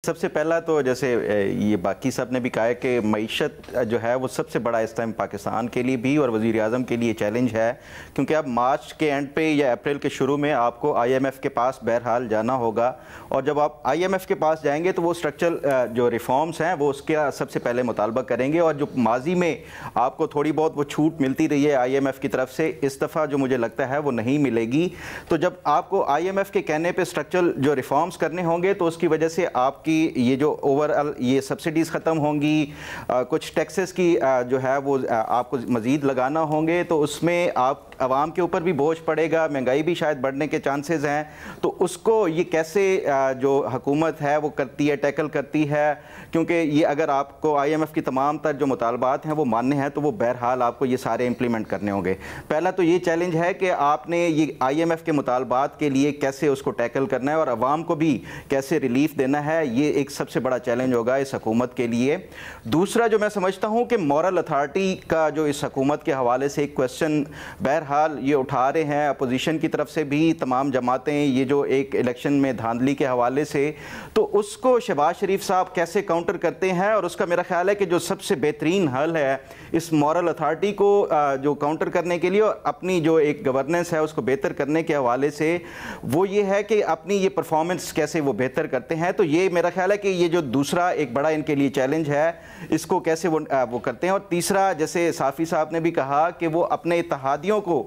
सबसे पहला तो जैसे ये बाकी सब ने भी कहा है कि मईशत जो है वो सबसे बड़ा इस टाइम पाकिस्तान के लिए भी और वज़ीर आज़म के लिए चैलेंज है, क्योंकि अब मार्च के एंड पे या अप्रैल के शुरू में आपको IMF के पास बहरहाल जाना होगा, और जब आप IMF के पास जाएंगे तो वो स्ट्रक्चरल जो रिफॉर्म्स हैं वो उसका सबसे पहले मुतालबा करेंगे। और जो माजी में आपको थोड़ी बहुत वो छूट मिलती रही है IMF की तरफ से, इस दफ़ा जो मुझे लगता है वो नहीं मिलेगी। तो जब आपको IMF के कहने पर स्ट्रक्चरल जो रिफॉर्म्स करने होंगे तो उसकी वजह से आपकी ये जो ओवरऑल ये सब्सिडीज़ ख़त्म होंगी, कुछ टैक्सेस की जो है वो आपको मज़ीद लगाना होंगे, तो उसमें आप आवाम के ऊपर भी बोझ पड़ेगा, महंगाई भी शायद बढ़ने के चांसेस हैं। तो उसको ये कैसे जो हुकूमत है वो करती है, टैकल करती है, क्योंकि ये अगर आपको IMF की तमाम तर जो मुतालबात हैं वो मानने हैं तो वो बहरहाल आपको ये सारे इम्प्लीमेंट करने होंगे। पहला तो ये चैलेंज है कि आपने ये IMF के मुतालबात के लिए कैसे उसको टैकल करना है और आवाम को भी कैसे रिलीफ देना है, ये एक सबसे बड़ा चैलेंज होगा इस हुकूमत के लिए। दूसरा जो मैं समझता हूँ कि मॉरल अथॉरिटी का जो इस हुकूमत के हवाले से एक क्वेश्चन बहरहाल ये उठा रहे हैं अपोजिशन की तरफ से भी तमाम जमातें, ये जो एक इलेक्शन में धांधली के हवाले से, तो उसको शहबाज शरीफ साहब कैसे काउंटर करते हैं। और उसका मेरा ख्याल है कि जो सबसे बेहतरीन हल है इस मॉरल अथॉरिटी को जो काउंटर करने के लिए और अपनी जो एक गवर्नेंस है उसको बेहतर करने के हवाले से, वो ये है कि अपनी ये परफॉर्मेंस कैसे वो बेहतर करते हैं। तो ये मेरा ख्याल है कि ये जो दूसरा एक बड़ा इनके लिए चैलेंज है, इसको कैसे वो करते हैं। और तीसरा, जैसे साफ़ी साहब ने भी कहा कि वो अपने इत्तेहादियों को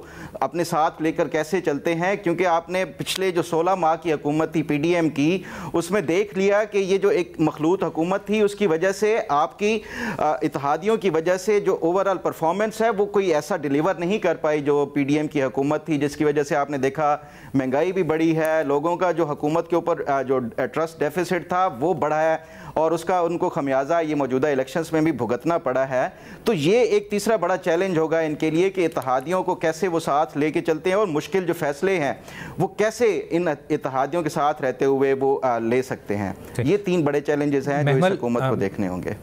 अपने साथ लेकर कैसे चलते हैं, क्योंकि आपने पिछले जो 16 माह की हुकूमत थी PDM की, उसमें देख लिया कि ये जो एक मखलूत हुकूमत थी उसकी वजह से आपकी इत्तेहादियों की वजह से जो ओवरऑल परफॉर्मेंस है वो कोई ऐसा डिलीवर नहीं कर पाई जो PDM की हुकूमत थी, जिसकी वजह से आपने देखा महंगाई भी बढ़ी है, लोगों का जो हुकूमत के ऊपर जो ट्रस्ट डेफिसिट था वो बढ़ा है और उसका उनको खमियाजा ये मौजूदा इलेक्शंस में भी भुगतना पड़ा है। तो ये एक तीसरा बड़ा चैलेंज होगा इनके लिए कि इत्तेहादियों को कैसे वो साथ लेके चलते हैं और मुश्किल जो फैसले हैं वो कैसे इन इत्तेहादियों के साथ रहते हुए वो ले सकते हैं। ये तीन बड़े चैलेंजेस हैं जो इस हुकूमत को देखने होंगे।